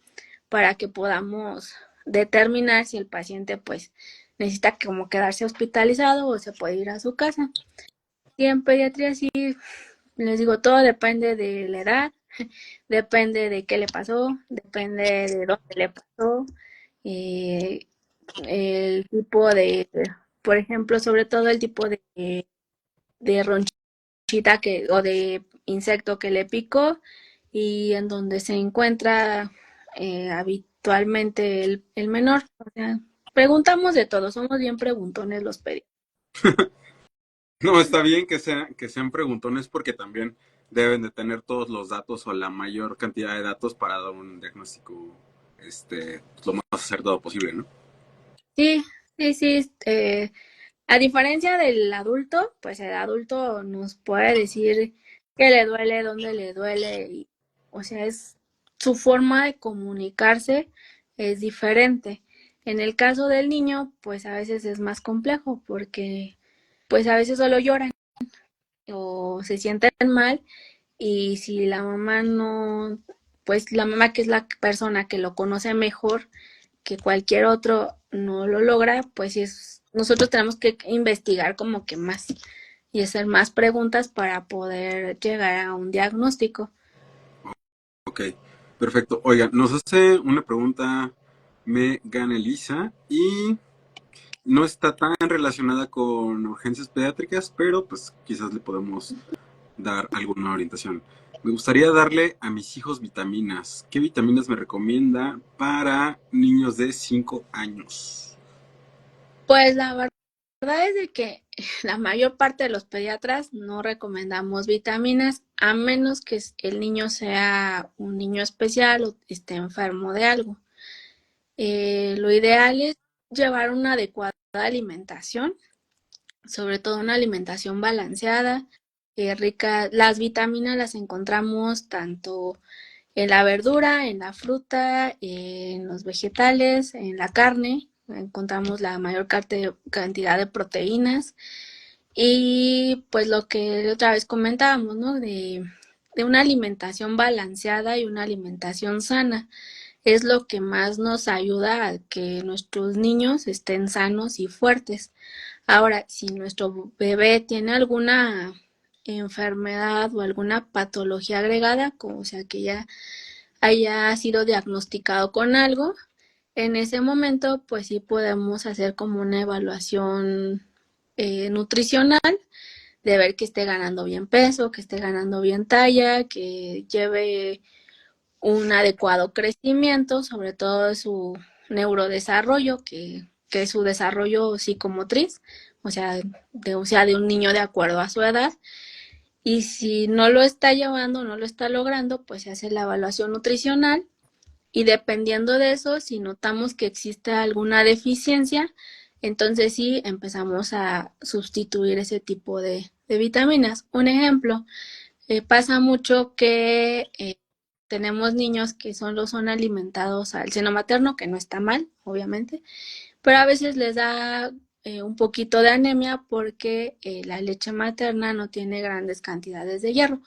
para que podamos determinar si el paciente pues necesita como quedarse hospitalizado o se puede ir a su casa. Y en pediatría sí, les digo, todo depende de la edad, depende de qué le pasó, depende de dónde le pasó, eh, el tipo de, por ejemplo, sobre todo el tipo de ronchita que, o de insecto que le picó y en donde se encuentra habitualmente el menor. O sea, preguntamos de todo, somos bien preguntones los pediatras. No, está bien que sean preguntones porque también deben de tener todos los datos o la mayor cantidad de datos para dar un diagnóstico lo más acertado posible, ¿no? Sí, sí, sí. A diferencia del adulto, pues el adulto nos puede decir qué le duele, dónde le duele, y, o sea, es su forma de comunicarse es diferente. En el caso del niño, pues a veces es más complejo porque pues a veces solo lloran o se sienten mal y si la mamá no, pues la mamá que es la persona que lo conoce mejor que cualquier otro no lo logra, pues sí es, nosotros tenemos que investigar como que más y hacer más preguntas para poder llegar a un diagnóstico. Ok, perfecto. Oiga, nos hace una pregunta Megan Elisa y no está tan relacionada con urgencias pediátricas, pero pues quizás le podemos dar alguna orientación. Me gustaría darle a mis hijos vitaminas. ¿Qué vitaminas me recomienda para niños de 5 años? Pues la verdad es de que la mayor parte de los pediatras no recomendamos vitaminas a menos que el niño sea un niño especial o esté enfermo de algo. Lo ideal es llevar una adecuada alimentación, sobre todo una alimentación balanceada, rica. Las vitaminas las encontramos tanto en la verdura, en la fruta, en los vegetales, en la carne. Encontramos la mayor cantidad de proteínas y pues lo que otra vez comentábamos, ¿no? De una alimentación balanceada y una alimentación sana es lo que más nos ayuda a que nuestros niños estén sanos y fuertes. Ahora, si nuestro bebé tiene alguna enfermedad o alguna patología agregada, como o sea que ya haya sido diagnosticado con algo, en ese momento pues sí podemos hacer como una evaluación nutricional de ver que esté ganando bien peso, que esté ganando bien talla, que lleve un adecuado crecimiento, sobre todo su neurodesarrollo, que es su desarrollo psicomotriz, o sea, de un niño de acuerdo a su edad. Y si no lo está llevando, no lo está logrando, pues se hace la evaluación nutricional y dependiendo de eso, si notamos que existe alguna deficiencia, entonces sí empezamos a sustituir ese tipo de vitaminas. Un ejemplo, pasa mucho que tenemos niños que solo son alimentados al seno materno, que no está mal, obviamente, pero a veces les da un poquito de anemia porque la leche materna no tiene grandes cantidades de hierro.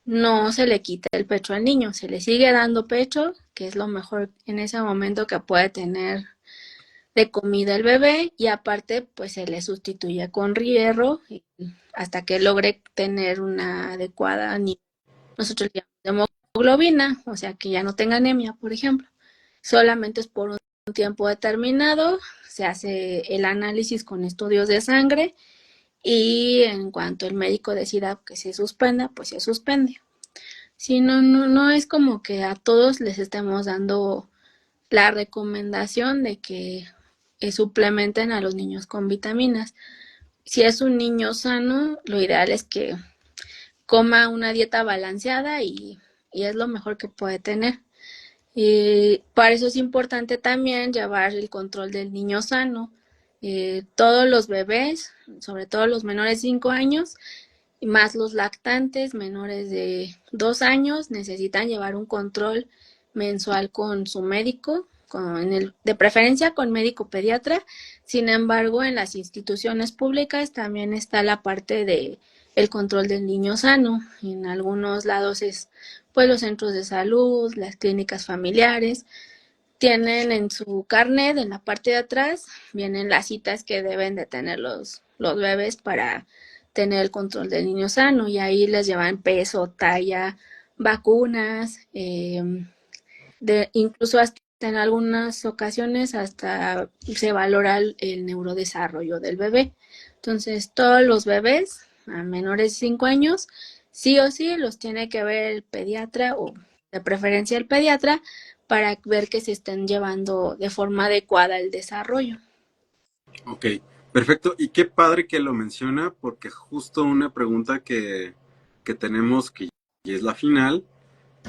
No se le quita el pecho al niño, se le sigue dando pecho, que es lo mejor en ese momento que puede tener de comida el bebé y aparte pues se le sustituye con hierro hasta que logre tener una adecuada nosotros le llamamos hemoglobina, o sea que ya no tenga anemia, por ejemplo. Solamente es por un tiempo determinado, se hace el análisis con estudios de sangre y en cuanto el médico decida que se suspenda, pues se suspende. Si no, no es como que a todos les estemos dando la recomendación de que suplementen a los niños con vitaminas. Si es un niño sano, lo ideal es que coma una dieta balanceada y es lo mejor que puede tener. Y para eso es importante también llevar el control del niño sano. Todos los bebés, sobre todo los menores de 5 años, y más los lactantes menores de 2 años, necesitan llevar un control mensual con su médico, de preferencia con médico pediatra. Sin embargo, en las instituciones públicas también está la parte de el control del niño sano. En algunos lados es pues los centros de salud, las clínicas familiares, tienen en su carnet, en la parte de atrás, vienen las citas que deben de tener los bebés para tener el control del niño sano, y ahí les llevan peso, talla, vacunas, incluso hasta en algunas ocasiones hasta se valora el neurodesarrollo del bebé. Entonces, todos los bebés a menores de 5 años, sí o sí los tiene que ver el pediatra, o de preferencia el pediatra, para ver que se estén llevando de forma adecuada el desarrollo. Ok, perfecto. Y qué padre que lo menciona, porque justo una pregunta que tenemos, que y es la final,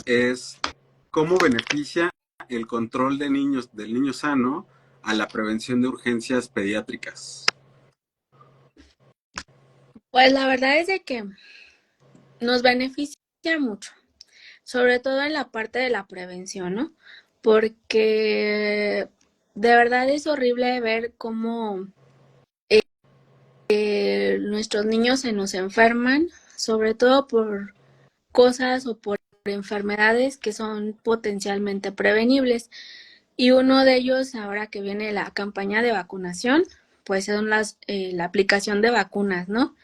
es cómo beneficia el control de niños, del niño sano a la prevención de urgencias pediátricas. Pues la verdad es de que nos beneficia mucho, sobre todo en la parte de la prevención, ¿no? Porque de verdad es horrible ver cómo nuestros niños se nos enferman, sobre todo por cosas o por enfermedades que son potencialmente prevenibles. Y uno de ellos, ahora que viene la campaña de vacunación, pues son la aplicación de vacunas, ¿no?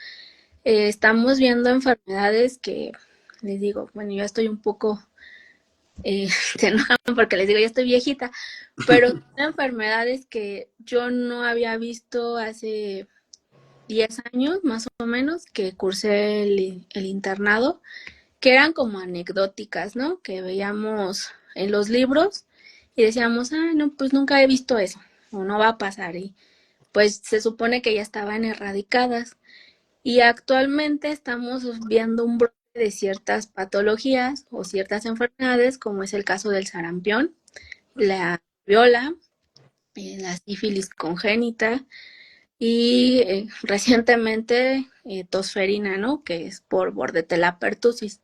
Estamos viendo enfermedades que, les digo, bueno, yo estoy un poco, se enojan porque les digo, ya estoy viejita, pero son enfermedades que yo no había visto hace 10 años, más o menos, que cursé el internado, que eran como anecdóticas, ¿no? Que veíamos en los libros y decíamos, ah, no, pues nunca he visto eso, o no va a pasar. Y pues se supone que ya estaban erradicadas. Y actualmente estamos viendo un brote de ciertas patologías o ciertas enfermedades, como es el caso del sarampión, la viola, la sífilis congénita y recientemente tosferina, ¿no? Que es por bordetella pertussis,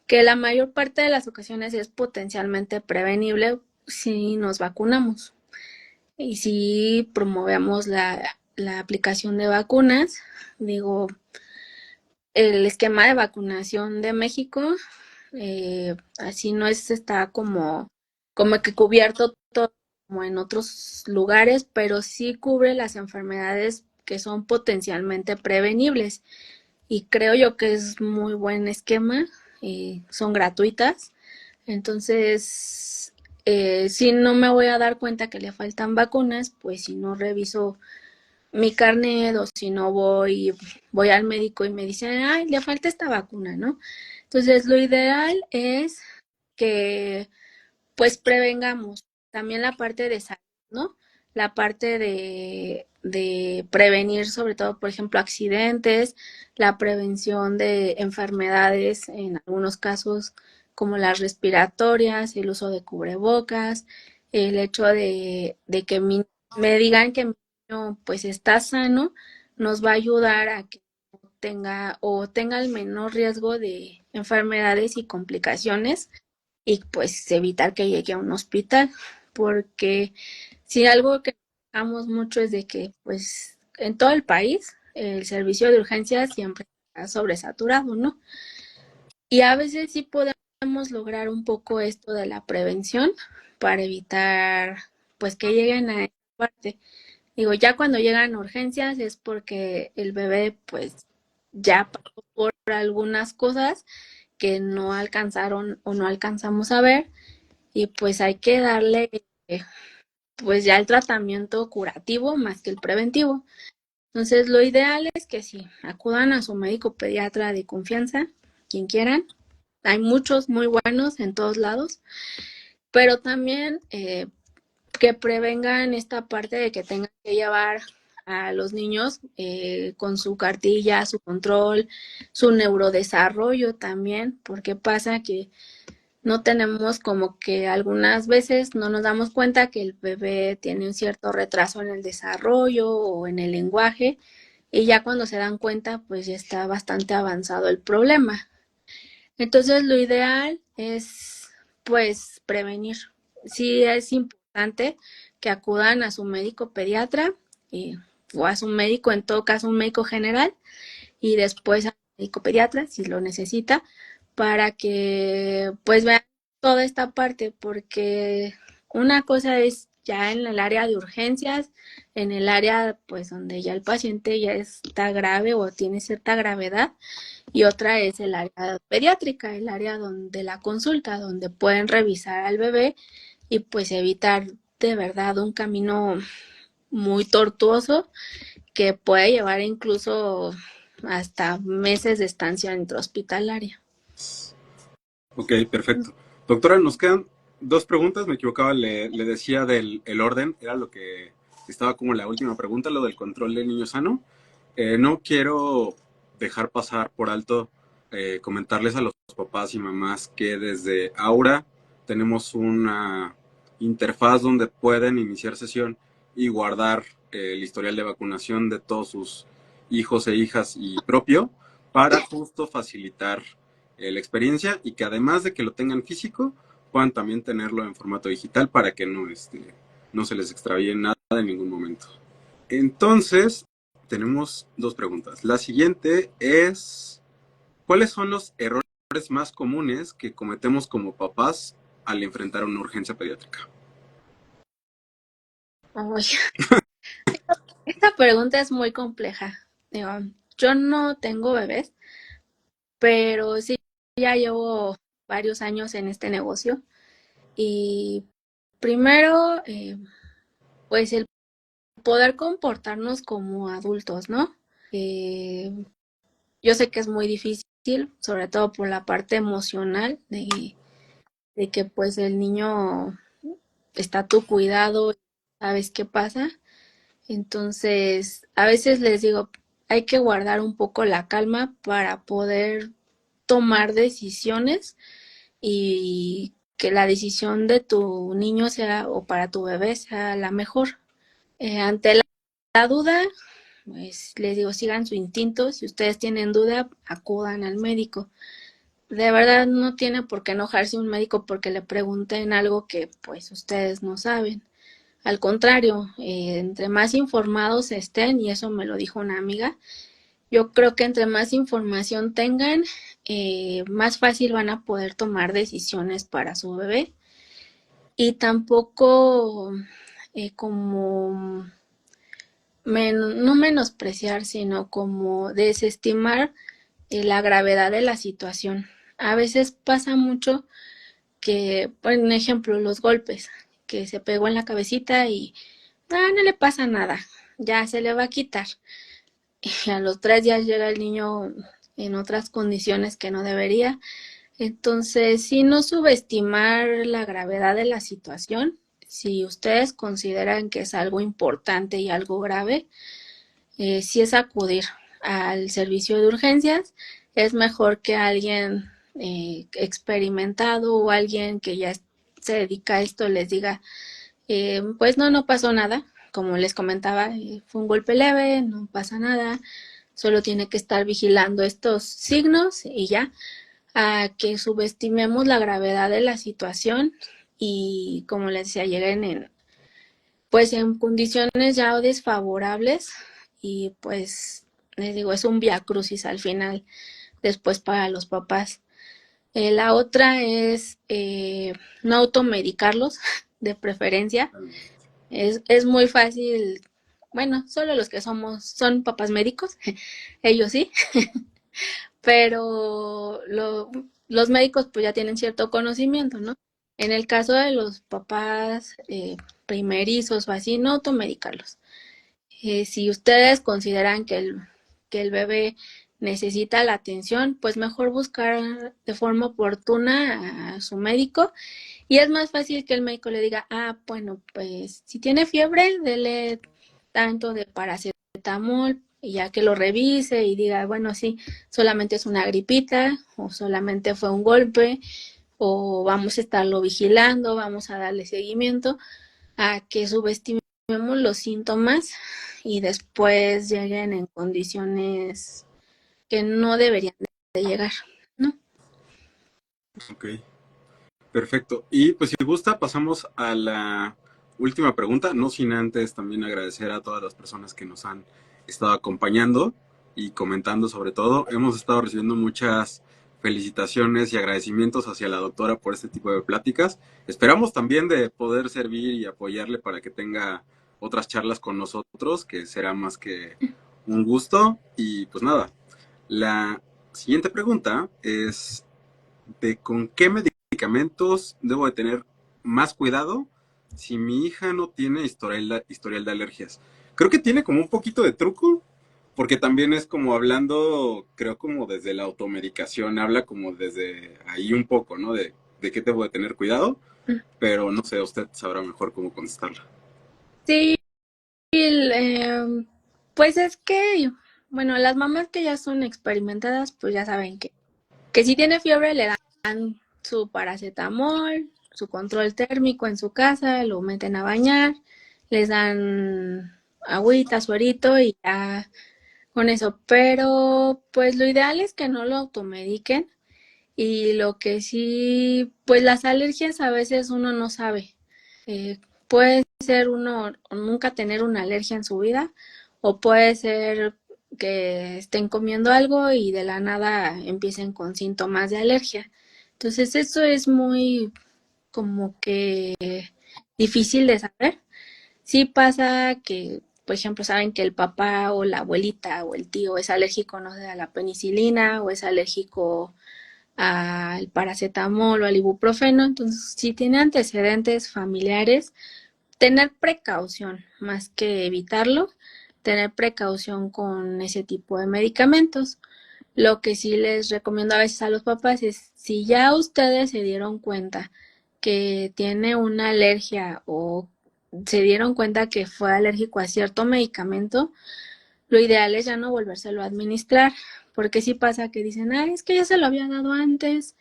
que la mayor parte de las ocasiones es potencialmente prevenible si nos vacunamos y si promovemos la aplicación de vacunas. Digo, el esquema de vacunación de México, así no está como que cubierto todo como en otros lugares, pero sí cubre las enfermedades que son potencialmente prevenibles. Y creo yo que es muy buen esquema, son gratuitas. Entonces, si no me voy a dar cuenta que le faltan vacunas, pues si no reviso mi carnet, o si no voy al médico y me dicen, ay, le falta esta vacuna, ¿no? Entonces, lo ideal es que pues prevengamos también la parte de salud, ¿no? La parte de prevenir, sobre todo, por ejemplo, accidentes, la prevención de enfermedades, en algunos casos como las respiratorias, el uso de cubrebocas, el hecho de que me digan que mi niño pues está sano, nos va a ayudar a que tenga el menor riesgo de enfermedades y complicaciones, y pues evitar que llegue a un hospital, porque si algo que notamos mucho es de que pues en todo el país el servicio de urgencias siempre está sobresaturado, ¿no? Y a veces sí podemos lograr un poco esto de la prevención para evitar pues que lleguen a esa parte. Digo, ya cuando llegan a urgencias es porque el bebé pues ya pasó por algunas cosas que no alcanzaron o no alcanzamos a ver, y pues hay que darle pues ya el tratamiento curativo más que el preventivo. Entonces, lo ideal es que sí, acudan a su médico pediatra de confianza, quien quieran. Hay muchos muy buenos en todos lados, pero también que prevengan esta parte de que tengan que llevar a los niños con su cartilla, su control, su neurodesarrollo también, porque pasa que no tenemos como que algunas veces no nos damos cuenta que el bebé tiene un cierto retraso en el desarrollo o en el lenguaje y ya cuando se dan cuenta pues ya está bastante avanzado el problema. Entonces lo ideal es pues prevenir. Sí es importante que acudan a su médico pediatra o a su médico, en todo caso un médico general, y después al médico pediatra si lo necesita, para que pues vean toda esta parte, porque una cosa es ya en el área de urgencias, en el área pues donde ya el paciente ya está grave o tiene cierta gravedad, y otra es el área pediátrica, el área donde la consulta, donde pueden revisar al bebé y pues evitar de verdad un camino muy tortuoso que puede llevar incluso hasta meses de estancia intrahospitalaria. Ok, perfecto. Doctora, nos quedan dos preguntas. Me equivocaba, le decía del el orden, era lo que estaba como la última pregunta, lo del control del niño sano. No quiero dejar pasar por alto comentarles a los papás y mamás que desde Aura tenemos una interfaz donde pueden iniciar sesión y guardar el historial de vacunación de todos sus hijos e hijas y propio para justo facilitar la experiencia y que además de que lo tengan físico, puedan también tenerlo en formato digital para que no se les extravíe nada en ningún momento. Entonces, tenemos dos preguntas. La siguiente es, ¿cuáles son los errores más comunes que cometemos como papás al enfrentar una urgencia pediátrica? Uy, esta pregunta es muy compleja. Digo, yo no tengo bebés, pero sí ya llevo varios años en este negocio y primero, pues el poder comportarnos como adultos, ¿no? Eh, yo sé que es muy difícil, sobre todo por la parte emocional de que pues el niño está a tu cuidado, sabes qué pasa. Entonces, a veces les digo, hay que guardar un poco la calma para poder tomar decisiones y que la decisión de tu niño sea o para tu bebé sea la mejor. Ante la duda, pues les digo, sigan su instinto. Si ustedes tienen duda, acudan al médico. De verdad no tiene por qué enojarse un médico porque le pregunten algo que pues ustedes no saben. Al contrario, entre más informados estén, y eso me lo dijo una amiga, yo creo que entre más información tengan, más fácil van a poder tomar decisiones para su bebé y tampoco como no menospreciar, sino como desestimar la gravedad de la situación. A veces pasa mucho que, por ejemplo, los golpes, que se pegó en la cabecita y no le pasa nada, ya se le va a quitar. Y a los 3 días llega el niño en otras condiciones que no debería. Entonces, sí, no subestimar la gravedad de la situación. Si ustedes consideran que es algo importante y algo grave, sí es acudir al servicio de urgencias. Es mejor que alguien experimentado o alguien que ya se dedica a esto les diga, pues no pasó nada. Como les comentaba, fue un golpe leve, no pasa nada, solo tiene que estar vigilando estos signos y ya, a que subestimemos la gravedad de la situación y como les decía, lleguen pues en condiciones ya desfavorables y pues les digo, es un viacrucis al final después para los papás. La otra es no automedicarlos de preferencia. Es muy fácil, bueno, solo los que son papás médicos, ellos sí, pero los médicos pues ya tienen cierto conocimiento, ¿no? En el caso de los papás primerizos o así, no automedicarlos. Si ustedes consideran que el bebé necesita la atención, pues mejor buscar de forma oportuna a su médico. Y es más fácil que el médico le diga, ah, bueno, pues si tiene fiebre, dele tanto de paracetamol, y ya que lo revise y diga, bueno, sí, solamente es una gripita o solamente fue un golpe o vamos a estarlo vigilando, vamos a darle seguimiento a que subestimemos los síntomas y después lleguen en condiciones que no deberían de llegar, ¿no? Ok, perfecto. Y pues si gusta, pasamos a la última pregunta, no sin antes también agradecer a todas las personas que nos han estado acompañando y comentando sobre todo. Hemos estado recibiendo muchas felicitaciones y agradecimientos hacia la doctora por este tipo de pláticas. Esperamos también de poder servir y apoyarle para que tenga otras charlas con nosotros, que será más que un gusto. Y pues nada, la siguiente pregunta es de con qué medicamentos debo de tener más cuidado si mi hija no tiene historial de alergias. Creo que tiene como un poquito de truco, porque también es como hablando, creo como desde la automedicación, habla como desde ahí un poco, ¿no? De qué debo de tener cuidado, pero no sé, usted sabrá mejor cómo contestarla. Sí, pues es que, bueno, las mamás que ya son experimentadas, pues ya saben que si tiene fiebre le dan su paracetamol, su control térmico en su casa, lo meten a bañar, les dan agüita, suerito y ya con eso. Pero pues lo ideal es que no lo automediquen y lo que sí, pues las alergias a veces uno no sabe. Puede ser uno nunca tener una alergia en su vida o puede ser que estén comiendo algo y de la nada empiecen con síntomas de alergia. Entonces eso es muy como que difícil de saber. Sí pasa que, por ejemplo, saben que el papá o la abuelita o el tío es alérgico, no sé, a la penicilina o es alérgico al paracetamol o al ibuprofeno. Entonces, si tiene antecedentes familiares, tener precaución más que evitarlo, tener precaución con ese tipo de medicamentos. Lo que sí les recomiendo a veces a los papás es, si ya ustedes se dieron cuenta que tiene una alergia o se dieron cuenta que fue alérgico a cierto medicamento, lo ideal es ya no volvérselo a administrar, porque sí pasa que dicen, ah, es que ya se lo había dado antes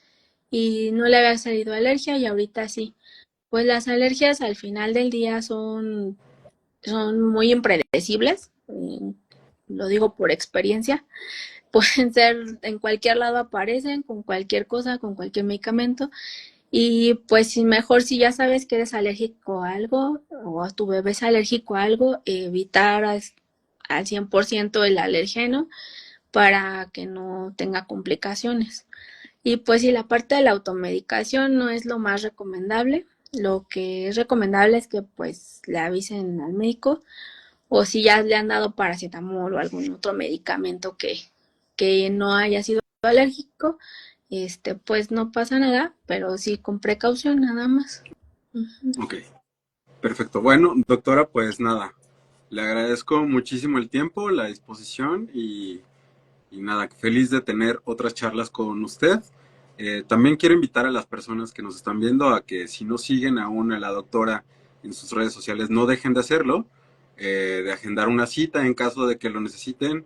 y no le había salido alergia y ahorita sí. Pues las alergias al final del día son muy impredecibles, lo digo por experiencia, pueden ser en cualquier lado aparecen, con cualquier cosa, con cualquier medicamento, y pues mejor si ya sabes que eres alérgico a algo o tu bebé es alérgico a algo, evitar al 100% el alergeno para que no tenga complicaciones. Y pues si la parte de la automedicación no es lo más recomendable, lo que es recomendable es que pues le avisen al médico o si ya le han dado paracetamol o algún otro medicamento que no haya sido alérgico, pues no pasa nada, pero sí con precaución nada más. Ujú. Ok, perfecto. Bueno, doctora, pues nada, le agradezco muchísimo el tiempo, la disposición y nada, feliz de tener otras charlas con usted. También quiero invitar a las personas que nos están viendo a que si no siguen aún a la doctora en sus redes sociales, no dejen de hacerlo, de agendar una cita en caso de que lo necesiten.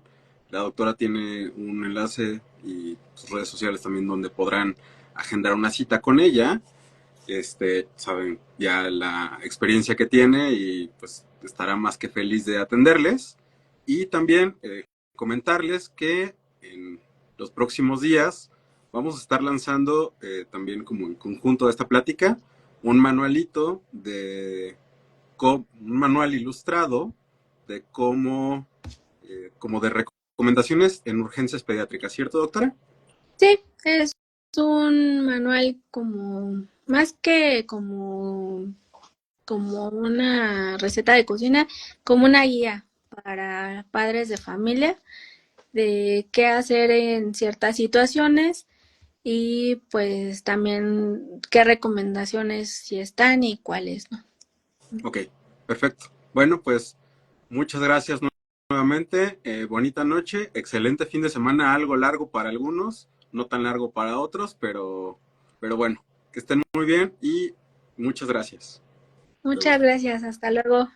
La doctora tiene un enlace y sus redes sociales también donde podrán agendar una cita con ella. Saben ya la experiencia que tiene y pues estará más que feliz de atenderles. Y también comentarles que en los próximos días vamos a estar lanzando también como en conjunto de esta plática un manualito un manual ilustrado de cómo como de recomendaciones en urgencias pediátricas, ¿cierto, doctora? Sí, es un manual como, más que como una receta de cocina, como una guía para padres de familia de qué hacer en ciertas situaciones y pues también qué recomendaciones si están y cuáles no. Ok, perfecto. Bueno, pues Muchas gracias nuevamente. Bonita noche, excelente fin de semana, algo largo para algunos, no tan largo para otros, pero bueno, que estén muy bien y muchas gracias. Hasta luego. Muchas gracias, hasta luego.